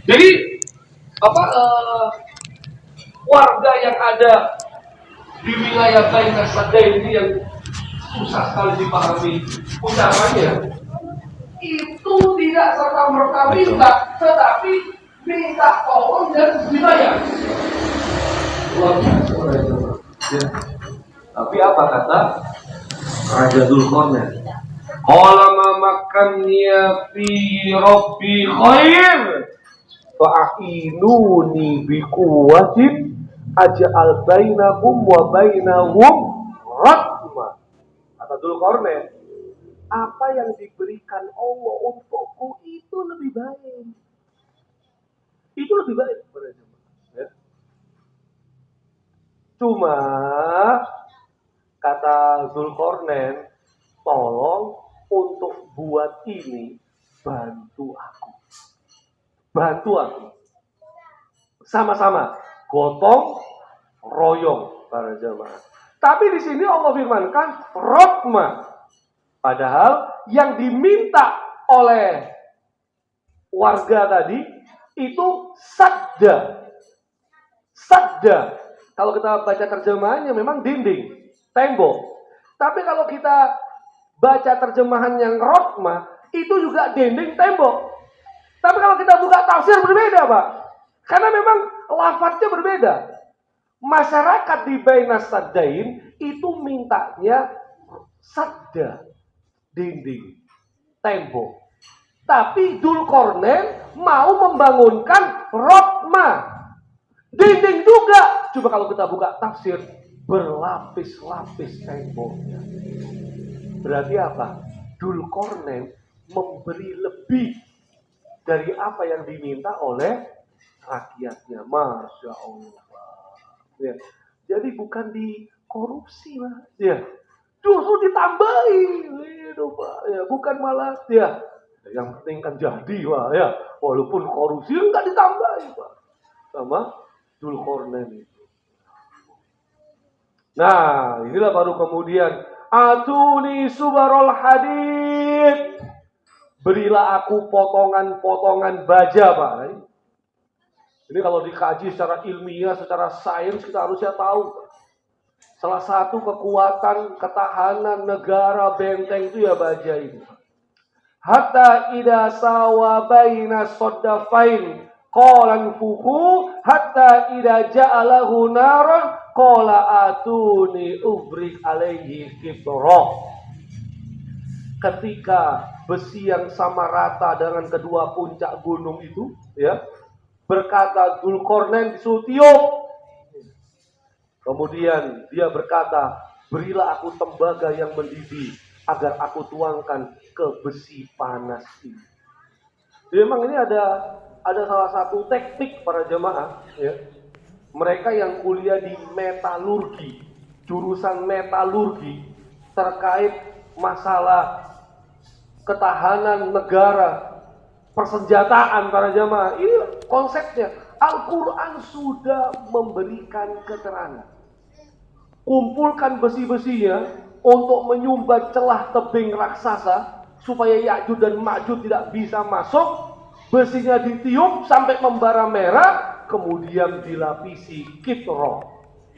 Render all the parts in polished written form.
Jadi warga yang ada di wilayah Baina Sadain ini yang susah sekali dipahami ucapannya, itu tidak serta merta minta, tetapi minta tolong dan dibayar. Ya. Tapi apa kata Raja Dzulqarnain? Qala ma makanniya fi rabbi khair fa'inuni biquwwatin aj'al bainakum wa bainahum rahmah. Kata Dzulqarnain, apa yang diberikan Allah untukku itu lebih baik. Itu lebih baik. Ya. Cuma kata Dzulqarnain, tolong untuk buat ini bantu aku. Bantu aku. Sama-sama gotong royong para jemaah. Tapi di sini Allah firmankan rahmah. Padahal yang diminta oleh warga tadi itu sadda. Sadda. Kalau kita baca terjemahannya memang dinding, tembok. Tapi kalau kita baca terjemahan yang rahmah, itu juga dinding, tembok. Tapi kalau kita buka tafsir berbeda, Pak. Karena memang lafadznya berbeda. Masyarakat di Baina Saddain itu mintanya sadda, dinding, tembok. Tapi Dzulqarnain mau membangunkan rahmah, dinding juga. Coba kalau kita buka tafsir, berlapis-lapis temboknya. Berarti apa? Dzulqarnain memberi lebih dari apa yang diminta oleh rakyatnya. Masya Allah. Ya. Jadi bukan dikorupsi, Mas. Ya. Justru ditambahi. Ya, bukan malah ya. Yang penting kan jadi, Pak. Ya. Walaupun korupsi enggak ditambahi, Pak. Sama Dzulqarnain itu. Nah, inilah baru kemudian atuni subarul hadid. Berilah aku potongan-potongan baja, Pak. Ini kalau dikaji secara ilmiah, secara sains, kita harusnya tahu. Salah satu kekuatan ketahanan negara benteng itu ya baja ini. Hatta idza sawa baina saddafain qalan fuhu hatta idza ja'alahu naran qala atuni ubrik alaihi qitra. Ketika besi yang sama rata dengan kedua puncak gunung itu, ya, berkata Dzulqarnain disuruh tiup. Kemudian dia berkata, berilah aku tembaga yang mendidih agar aku tuangkan ke besi panas ini. Jadi memang ini ada salah satu teknik para jemaah, ya. Mereka yang kuliah di metalurgi, jurusan metalurgi terkait masalah ketahanan negara, persenjataan para jamaah. Ini konsepnya. Al-Quran sudah memberikan keterangan. Kumpulkan besi-besinya untuk menyumbat celah tebing raksasa supaya Ya'juj dan Ma'juj tidak bisa masuk. Besinya ditiup sampai membara merah, kemudian dilapisi kitra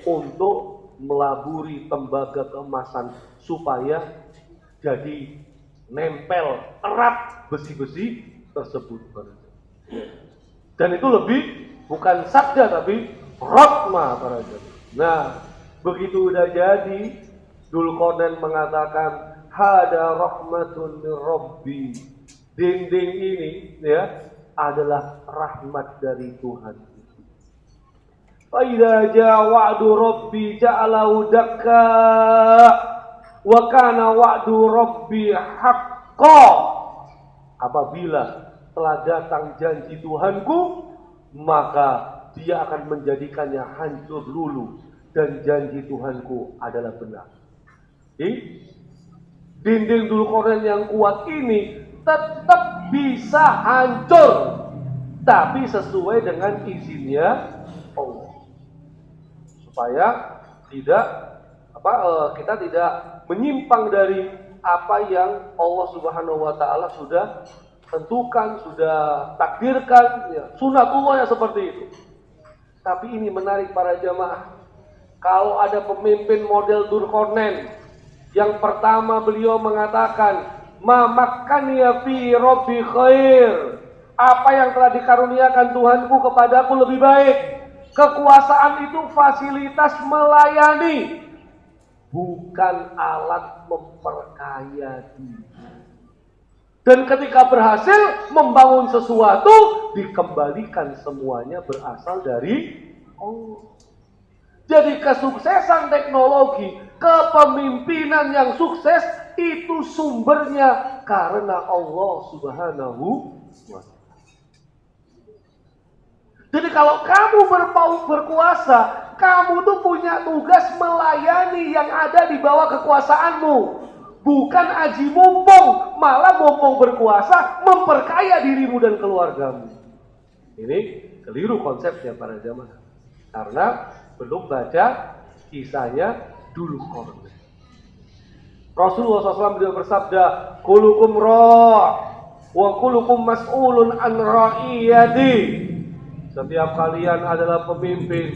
untuk melaburi tembaga keemasan supaya jadi nempel erat besi-besi tersebut. Dan itu lebih bukan sabda tapi rahmah para jemaah. Nah, begitu udah jadi, Dzulqarnain mengatakan hada rahmatun min rabbi. Dinding ini ya adalah rahmat dari Tuhan. Fa idza jaa wa'du rabbi ja'alahu dakka wa kana wa'du rabbi haqqan. Apabila telah datang janji Tuhanku, maka dia akan menjadikannya hancur luluh, dan janji Tuhanku adalah benar. Dinding Dzulqarnain yang kuat ini tetap bisa hancur, tapi sesuai dengan izinnya Allah, supaya tidak kita tidak menyimpang dari apa yang Allah Subhanahu wa taala sudah tentukan, sudah takdirkan, ya, sunatullahnya seperti itu. Tapi ini menarik para jamaah. Kalau ada pemimpin model Dzulqarnain, yang pertama beliau mengatakan, "Ma makkaniya fi rabbi khair." Apa yang telah dikaruniakan Tuhanku kepadaku lebih baik. Kekuasaan itu fasilitas melayani, bukan alat memperkaya diri. Dan ketika berhasil membangun sesuatu, dikembalikan semuanya berasal dari Allah. Jadi kesuksesan teknologi, kepemimpinan yang sukses, itu sumbernya karena Allah Subhanahu wa Ta'ala. Jadi kalau kamu berkuasa, kamu tuh punya tugas melayani yang ada di bawah kekuasaanmu. Bukan aji mumpung, malah mumpung berkuasa, memperkaya dirimu dan keluargamu. Ini keliru konsepnya para jamaah. Karena belum baca kisahnya Dzulqarnain. Rasulullah SAW beliau bersabda, "Kulukum ra' wa kulukum mas'ulun an ra'iyati." Setiap kalian adalah pemimpin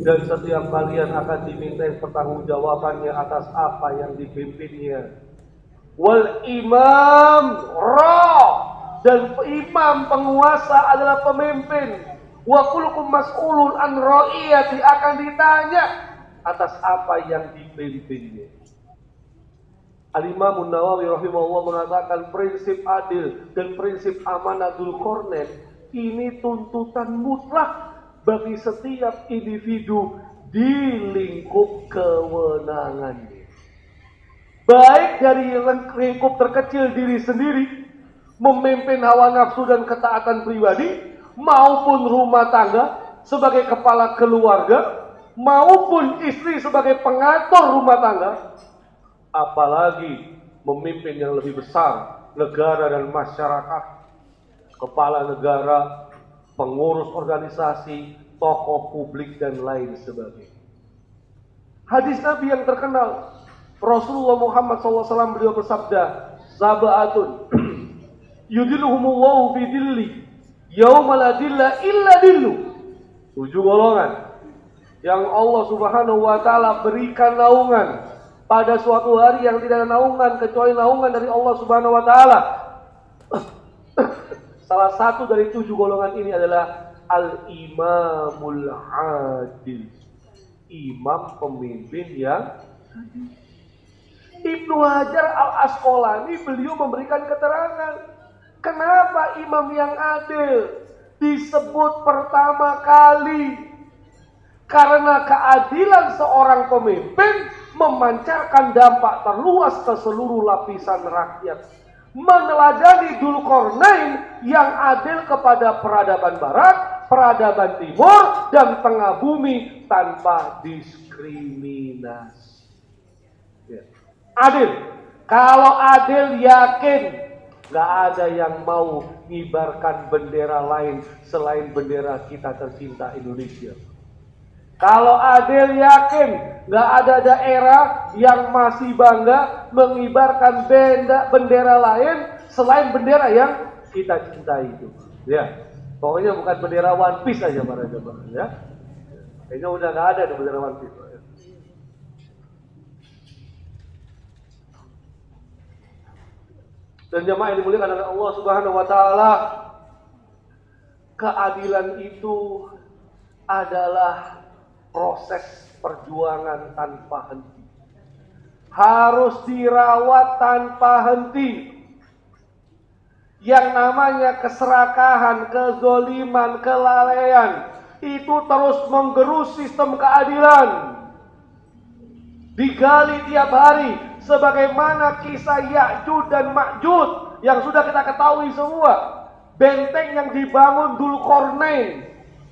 dan setiap kalian akan dimintai pertanggungjawabannya atas apa yang dipimpinnya. Wal imam ra', dan imam penguasa adalah pemimpin. Wa kullukum mas'ulun an ra'iyati, akan ditanya atas apa yang dipimpinnya. Al-Imam Nawawi rahimahullah mengatakan prinsip adil dan prinsip amanah Dzulqarnain ini tuntutan mutlak bagi setiap individu di lingkup kewenangannya. Baik dari lingkup terkecil diri sendiri, memimpin hawa nafsu dan ketaatan pribadi, maupun rumah tangga sebagai kepala keluarga, maupun istri sebagai pengatur rumah tangga, apalagi memimpin yang lebih besar, negara dan masyarakat, kepala negara, pengurus organisasi, tokoh publik dan lain sebagainya. Hadis Nabi yang terkenal, Rasulullah Muhammad SAW beliau bersabda, "Sab'atun yudilluhumullahu fi dilli yauma la dilla illa dillu." 7 golongan yang Allah Subhanahu wa Ta'ala berikan naungan pada suatu hari yang tidak ada naungan kecuali naungan dari Allah Subhanahu wa Ta'ala. Salah satu dari 7 golongan ini adalah al-imamul adil, imam pemimpin yang adil. Ibnu Hajar al-Asqalani beliau memberikan keterangan kenapa imam yang adil disebut pertama kali. Karena keadilan seorang pemimpin memancarkan dampak terluas ke seluruh lapisan rakyat. Meneladani Dzulqarnain yang adil kepada peradaban barat, peradaban timur, dan tengah bumi tanpa diskriminasi. Ya. Adil. Kalau adil yakin gak ada yang mau ngibarkan bendera lain selain bendera kita tercinta Indonesia. Kalau adil yakin gak ada daerah yang masih bangga mengibarkan bendera lain selain bendera yang kita cintai itu. Ya, pokoknya bukan bendera One Piece aja para jemaah ya. Kayaknya udah gak ada bendera One Piece. Dan jemaah yang dimuliakan oleh Allah Subhanahu wa Ta'ala, keadilan itu adalah proses perjuangan tanpa henti. Harus dirawat tanpa henti. Yang namanya keserakahan, kezoliman, kelalaian, itu terus menggerus sistem keadilan. Digali tiap hari, sebagaimana kisah Ya'juj dan Ma'juj yang sudah kita ketahui semua. Benteng yang dibangun Dzulqarnain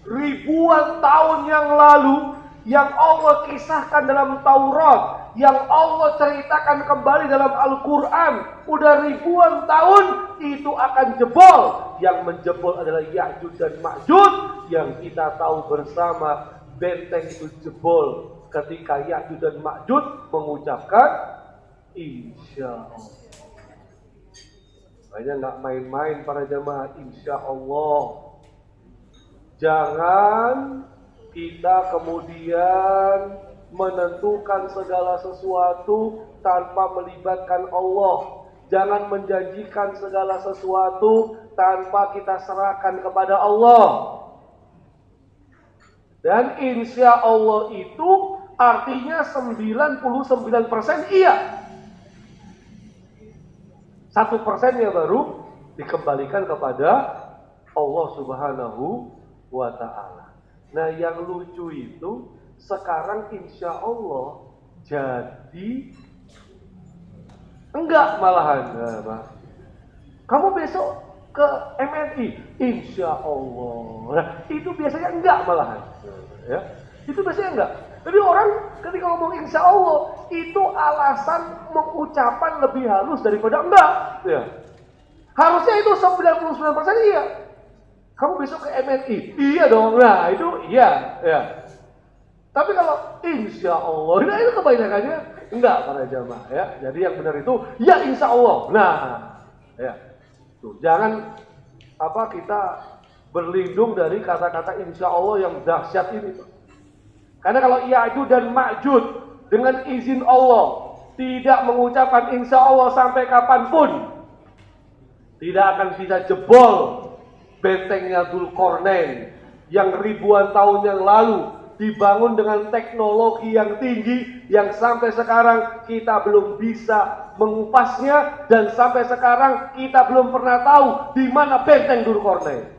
ribuan tahun yang lalu, yang Allah kisahkan dalam Taurat, yang Allah ceritakan kembali dalam Al-Quran, udah ribuan tahun itu akan jebol. Yang menjebol adalah Ya'juj dan Ma'juj, yang kita tahu bersama benteng itu jebol ketika Ya'juj dan Ma'juj mengucapkan Insya Allah. Makanya nggak main-main para jamaah, insya Allah. Jangan kita kemudian menentukan segala sesuatu tanpa melibatkan Allah. Jangan menjanjikan segala sesuatu tanpa kita serahkan kepada Allah. Dan insya Allah itu artinya 99% iya. 1%-nya baru dikembalikan kepada Allah Subhanahu wa Ta'ala. Nah, yang lucu itu sekarang insya Allah jadi enggak malahan. Nah, kamu besok ke MNI, insya Allah. Nah, itu biasanya enggak malahan. Ya, itu biasanya enggak. Jadi orang ketika ngomong insya Allah itu alasan mengucapan lebih halus daripada enggak. Ya. Harusnya itu 99% iya. Kamu besok ke MNI, iya dong. Nah itu iya. Ya. Tapi kalau insya Allah, nah itu kebanyakannya enggak para jamaah. Ya. Jadi yang benar itu ya insya Allah. Nah, ya. Tuh, jangan kita berlindung dari kata-kata insya Allah yang dahsyat ini. Karena kalau Ya'juj dan Ma'juj dengan izin Allah tidak mengucapkan insya Allah sampai kapanpun, tidak akan bisa jebol bentengnya Dzulqarnain yang ribuan tahun yang lalu dibangun dengan teknologi yang tinggi yang sampai sekarang kita belum bisa mengupasnya, dan sampai sekarang kita belum pernah tahu di mana benteng Dzulqarnain.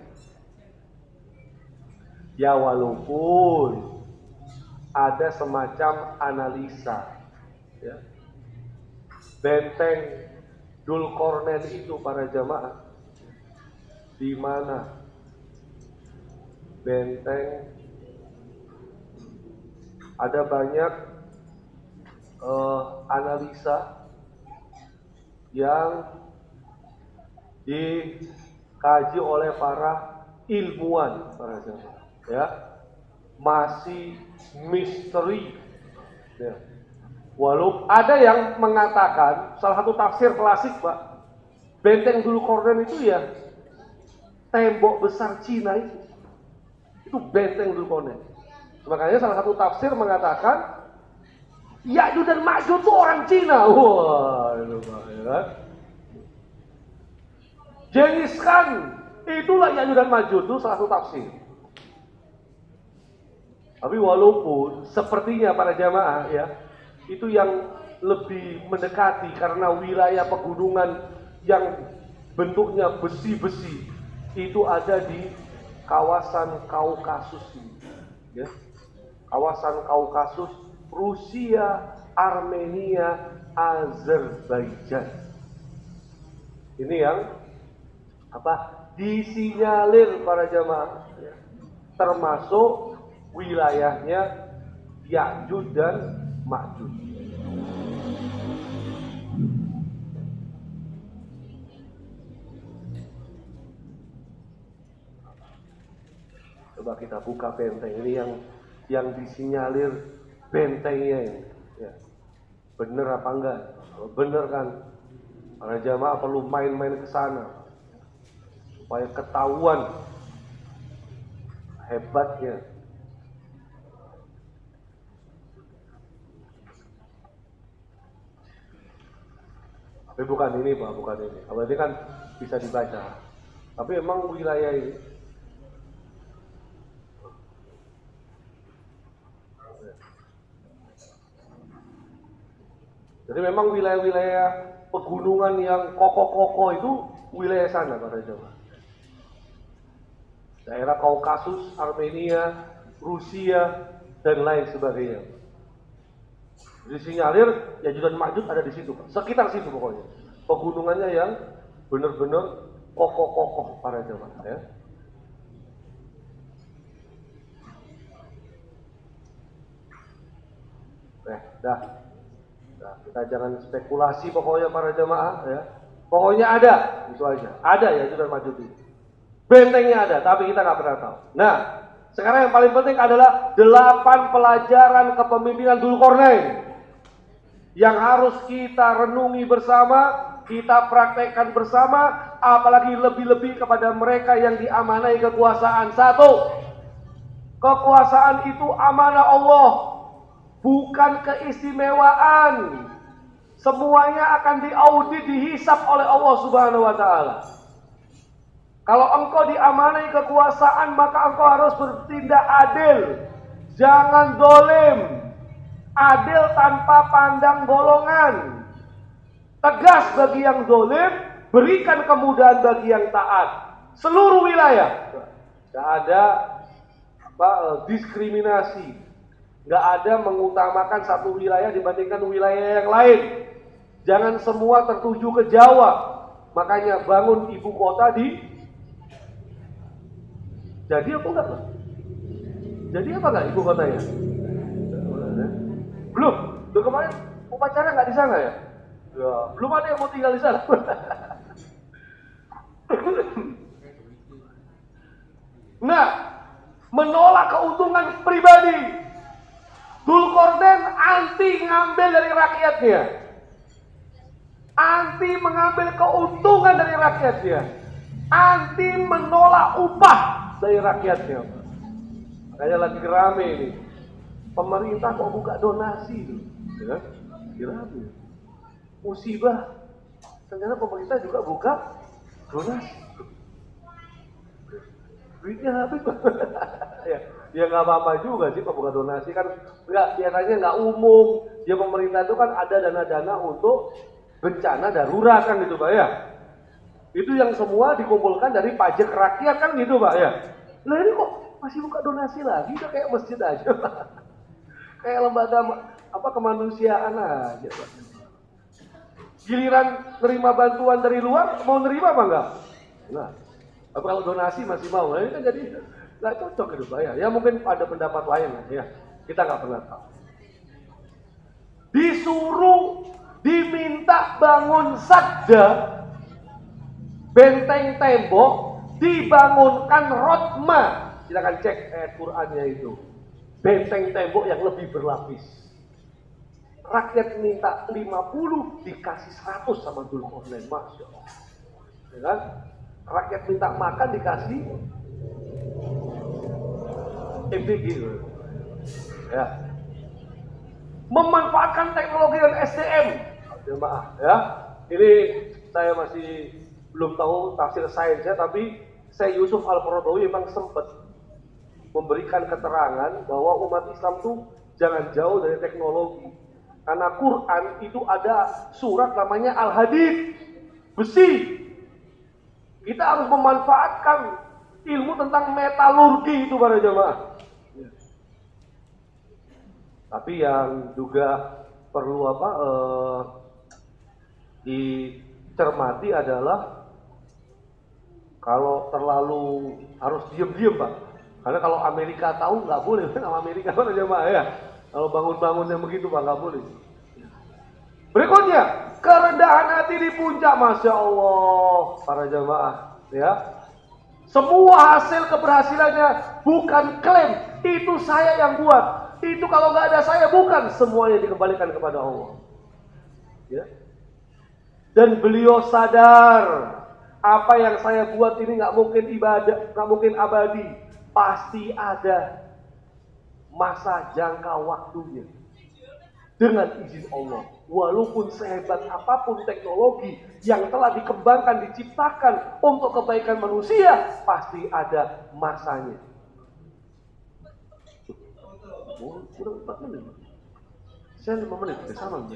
Ya walaupun ada semacam analisa, ya. Benteng Dzulqarnain itu para jamaah, di mana benteng ada banyak analisa yang dikaji oleh para ilmuwan para jamaah, ya. Masih misteri, ya. Walau ada yang mengatakan, salah satu tafsir klasik Pak, benteng Dzulqarnain itu ya tembok besar Cina itu benteng Dzulqarnain. Makanya salah satu tafsir mengatakan Ya'juj dan Ma'juj itu orang Cina. Wah, itu Pak, ya kan? Genghis Khan itulah Ya'juj dan Ma'juj, itu salah satu tafsir. Tapi walaupun sepertinya para jamaah ya, itu yang lebih mendekati karena wilayah pegunungan yang bentuknya besi-besi itu ada di kawasan Kaukasus ini, ya. Kawasan Kaukasus, Rusia, Armenia, Azerbaijan. Ini yang disinyalir para jamaah, ya. Termasuk wilayahnya Ya'juj dan Ma'juj. Coba kita buka benteng ini yang disinyalir bentengnya ini, ya. Bener apa enggak? Kalau bener kan para jamaah perlu main-main ke sana supaya ketahuan hebatnya. Tapi bukan ini Pak, bukan ini. Kalau ini kan bisa dibaca. Tapi emang wilayah ini jadi memang wilayah-wilayah pegunungan yang kokoh-kokoh itu wilayah sana para jamaah. Daerah Kaukasus, Armenia, Rusia, dan lain sebagainya. Disinyalir Ya'juj dan Ma'juj ada di situ, sekitar situ pokoknya. Pegunungannya yang benar-benar kokoh-kokoh para jamaah, ya. Dah, kita jangan spekulasi pokoknya para jamaah, ya. Pokoknya ada, itu aja. Ada Ya'juj dan Ma'juj itu. Bentengnya ada, tapi kita nggak pernah tahu. Nah, sekarang yang paling penting adalah 8 pelajaran kepemimpinan Dzulqarnain yang harus kita renungi bersama kita praktekkan bersama, apalagi lebih-lebih kepada mereka yang diamanai kekuasaan. Satu, kekuasaan itu amanah Allah, bukan keistimewaan. Semuanya akan diaudit, dihisap oleh Allah Subhanahu wa Ta'ala. Kalau engkau diamanai kekuasaan, maka engkau harus bertindak adil, jangan dolim, adil tanpa pandang golongan, tegas bagi yang dolim, berikan kemudahan bagi yang taat. Seluruh wilayah, tidak ada diskriminasi, nggak ada mengutamakan satu wilayah dibandingkan wilayah yang lain. Jangan semua tertuju ke Jawa, makanya bangun ibu kota jadi apa enggak? Jadi apa enggak ibu kotanya? Belum. Udah kemarin upacara nggak di sana ya? Ya, belum ada yang mau tinggal di sana. Nah, menolak keuntungan pribadi. Dzulqarnain anti ngambil dari rakyatnya, anti mengambil keuntungan dari rakyatnya, anti menolak upah dari rakyatnya. Makanya lagi rame ini. Pemerintah kok buka donasi tuh, ya? Rame. Musibah. Ternyata pemerintah juga buka donasi. Duitnya habis. Ya nggak apa-apa juga sih kalau buka donasi kan biasanya nggak umum. Ya pemerintah itu kan ada dana-dana untuk bencana darurat kan gitu Pak ya. Itu yang semua dikumpulkan dari pajak rakyat kan gitu Pak ya. Lah ini kok masih buka donasi lagi, udah kayak masjid aja. Kayak lembaga kemanusiaan aja Pak. Giliran nerima bantuan dari luar, mau nerima apa enggak? Nah, tapi kalau donasi masih mau, nah ini kan jadi nggak cocok gitu Pak ya. Ya mungkin ada pendapat lain lah ya. Kita nggak pernah tahu. Disuruh, diminta bangun sakda, benteng tembok, dibangunkan rotma. Silakan cek ayat Qur'annya itu. Benteng tembok yang lebih berlapis. Rakyat minta 50, dikasih 100 sama Dzulqarnain. Masya Allah. Ya kan? Rakyat minta makan dikasih MBG. Ya. Memanfaatkan teknologi dan SDM. Maaf ya. Ini saya masih belum tahu tafsir sainsnya, tapi Syekh Yusuf Al-Qaradawi memang sempat memberikan keterangan bahwa umat Islam tuh jangan jauh dari teknologi. Karena Quran itu ada surat namanya Al-Hadid, besi. Kita harus memanfaatkan ilmu tentang metalurgi itu para jemaah. Tapi yang juga perlu dicermati adalah kalau terlalu harus diam-diam Pak. Karena kalau Amerika tahu nggak boleh, sama Amerika para jemaah ya. Kalau bangun-bangun yang begitu Pak nggak boleh. Berikutnya, kerendahan hati di puncak, Masya Allah para jemaah ya. Semua hasil keberhasilannya bukan klaim, itu saya yang buat. Itu kalau nggak ada saya bukan, semuanya dikembalikan kepada Allah. Ya. Dan beliau sadar apa yang saya buat ini nggak mungkin ibadah, nggak mungkin abadi, pasti ada masa jangka waktunya. Dengan izin Allah, walaupun sehebat apapun teknologi yang telah dikembangkan, diciptakan untuk kebaikan manusia, pasti ada masanya. Kurang 4 menit. Saya 5 menit, sama.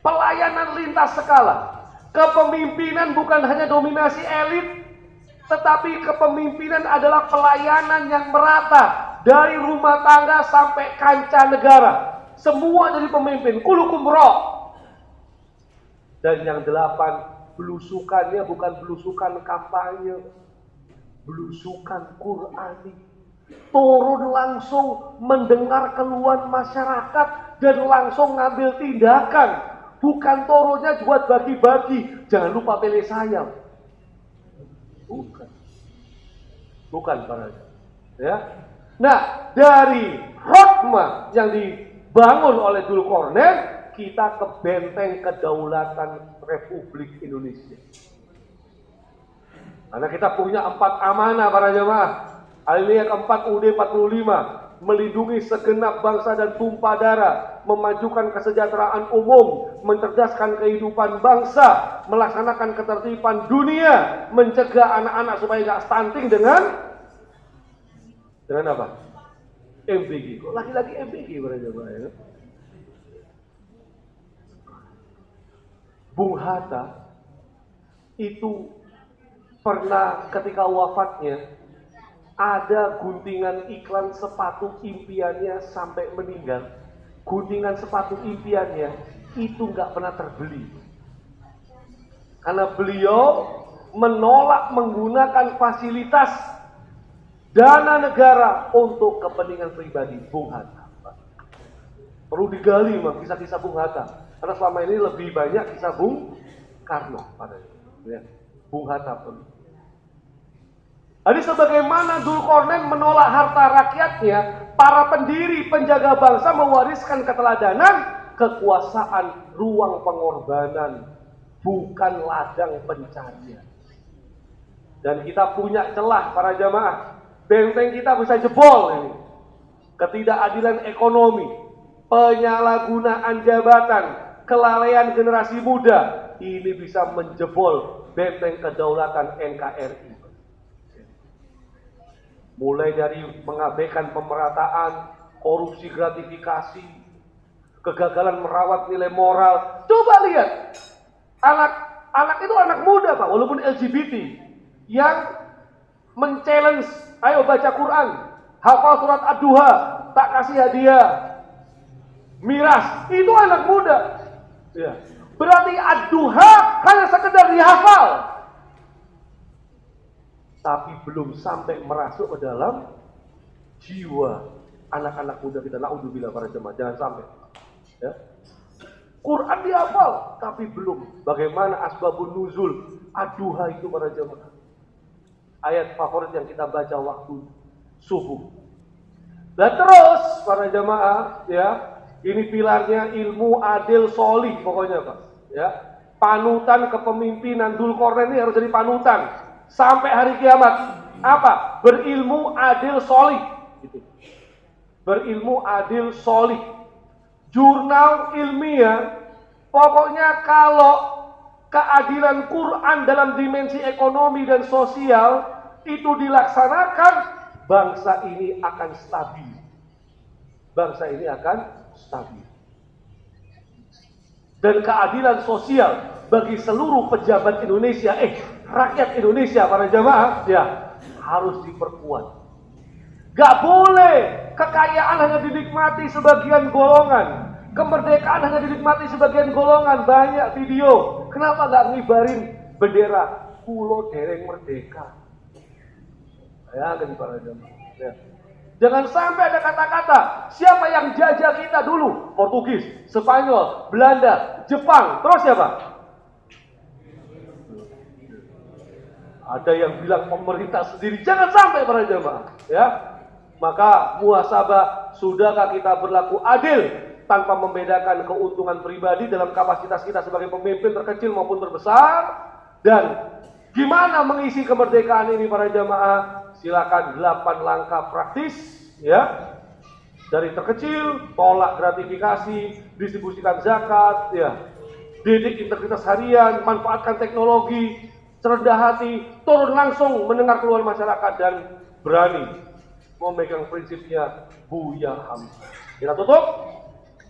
Pelayanan lintas skala. Kepemimpinan bukan hanya dominasi elit, tetapi kepemimpinan adalah pelayanan yang merata dari rumah tangga sampai kancah negara. Semua jadi pemimpin, kulukum roh. Dan yang 8, belusukannya bukan belusukan kampanye, belusukan Qur'ani. Turun langsung mendengar keluhan masyarakat dan langsung ngambil tindakan. Bukan turunnya buat bagi-bagi, jangan lupa pilih saya. Bukan para ya. Nah, dari hotma yang dibangun oleh Dzulqarnain, kita ke benteng kedaulatan Republik Indonesia. Karena kita punya 4 amanah para jemaah. Alinea keempat UUD 45, melindungi segenap bangsa dan tumpah darah, memajukan kesejahteraan umum, mencerdaskan kehidupan bangsa, melaksanakan ketertiban dunia, mencegah anak-anak supaya nggak stunting dengan apa? MBG. Kok lagi-lagi MBG para jemaah ya? Bung Hatta itu pernah ketika wafatnya ada guntingan iklan sepatu impiannya sampai meninggal. Guntingan sepatu impiannya itu nggak pernah terbeli. Karena beliau menolak menggunakan fasilitas dana negara untuk kepentingan pribadi. Bung Hatta. Perlu digali kisah-kisah Bung Hatta. Karena selama ini lebih banyak kisah Bung Karno padanya. Bung Hatta pun. Jadi sebagaimana Dzulkarnain menolak harta rakyatnya, para pendiri penjaga bangsa mewariskan keteladanan, kekuasaan, ruang pengorbanan, bukan ladang pencarian. Dan kita punya celah para jamaah, benteng kita bisa jebol ini. Ketidakadilan ekonomi, penyalahgunaan jabatan, kelalaian generasi muda, ini bisa menjebol benteng kedaulatan NKRI. Mulai dari mengabaikan pemerataan, korupsi gratifikasi, kegagalan merawat nilai moral. Coba lihat, anak itu anak muda Pak, walaupun LGBT, yang men-challenge, ayo baca Quran, hafal surat Ad-Duha, tak kasih hadiah, miras, itu anak muda. Ya. Berarti Ad-Duha hanya sekedar dihafal, tapi belum sampai merasuk ke dalam jiwa anak-anak muda kita. Naudzubillah para jemaah, jangan sampai. Ya. Quran dihafal, tapi belum. Bagaimana asbabun nuzul Ad-Duha itu para jemaah? Ayat favorit yang kita baca waktu subuh. Dan terus para jemaah, ya, ini pilarnya ilmu adil solih pokoknya Pak. Ya, panutan kepemimpinan Dzulkarnain ini harus jadi panutan sampai hari kiamat. Apa? Berilmu adil solih. Gitu. Berilmu adil solih. Jurnal ilmiah, pokoknya kalau keadilan Quran dalam dimensi ekonomi dan sosial itu dilaksanakan, bangsa ini akan stabil. Bangsa ini akan stabil. Dan keadilan sosial bagi seluruh pejabat Indonesia, rakyat Indonesia para jamaah, ya harus diperkuat. Gak boleh kekayaan hanya dinikmati sebagian golongan, kemerdekaan hanya dinikmati sebagian golongan. Banyak video, kenapa gak ngibarin bendera Pulo Dereng Merdeka? Ya kan para jamaah. Ya. Jangan sampai ada kata-kata siapa yang jajah kita dulu, Portugis, Spanyol, Belanda, Jepang, terus siapa? Ada yang bilang pemerintah sendiri. Jangan sampai para jemaah, ya. Maka muhasabah, sudahkah kita berlaku adil tanpa membedakan keuntungan pribadi dalam kapasitas kita sebagai pemimpin terkecil maupun terbesar? Dan gimana mengisi kemerdekaan ini para jemaah? Silakan 8 langkah praktis, ya. Dari terkecil, tolak gratifikasi, distribusikan zakat, ya. Didik integritas harian, manfaatkan teknologi, rendah hati, turun langsung mendengar keluhan masyarakat, dan berani memegang prinsipnya Buya Hamzah. Kita tutup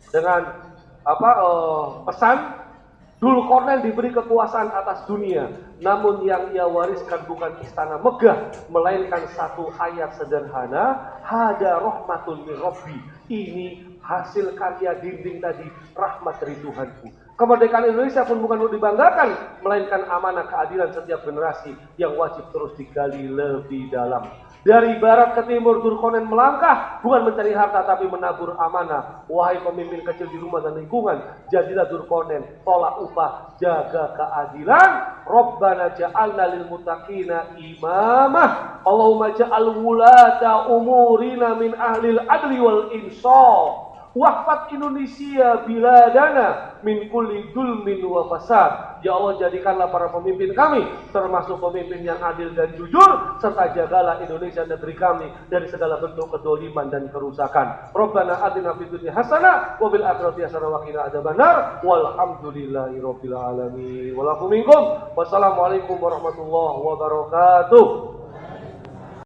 dengan pesan. Dzulkarnain diberi kekuasaan atas dunia, namun yang ia wariskan bukan istana megah, melainkan satu ayat sederhana, hada rahmatun min rabbi. Ini hasil karya dinding tadi, rahmat dari Tuhanku. Kemerdekaan Indonesia pun bukan untuk dibanggakan, melainkan amanah keadilan setiap generasi yang wajib terus digali lebih dalam. Dari barat ke timur Dzulkarnain melangkah, bukan mencari harta tapi menabur amanah. Wahai pemimpin kecil di rumah dan lingkungan, jadilah Dzulkarnain, tolak upah, jaga keadilan. Rabbana ja'alna lil muttaqina imamah. Allahumma ja'al wulata umurina min ahlil adli wal insaf. Wahfad Indonesia biladana min kulli dzulmin wa fasad. Ya Allah, jadikanlah para pemimpin kami termasuk pemimpin yang adil dan jujur, serta jagalah Indonesia negeri kami dari segala bentuk kedoliman dan kerusakan. Rabbana atina fid dunya hasanah wa bil akhirati hasanah wa qina adzabannar. Walhamdulillahirabbil alamin. Walakum minkum. Wassalamualaikum warahmatullahi wabarakatuh.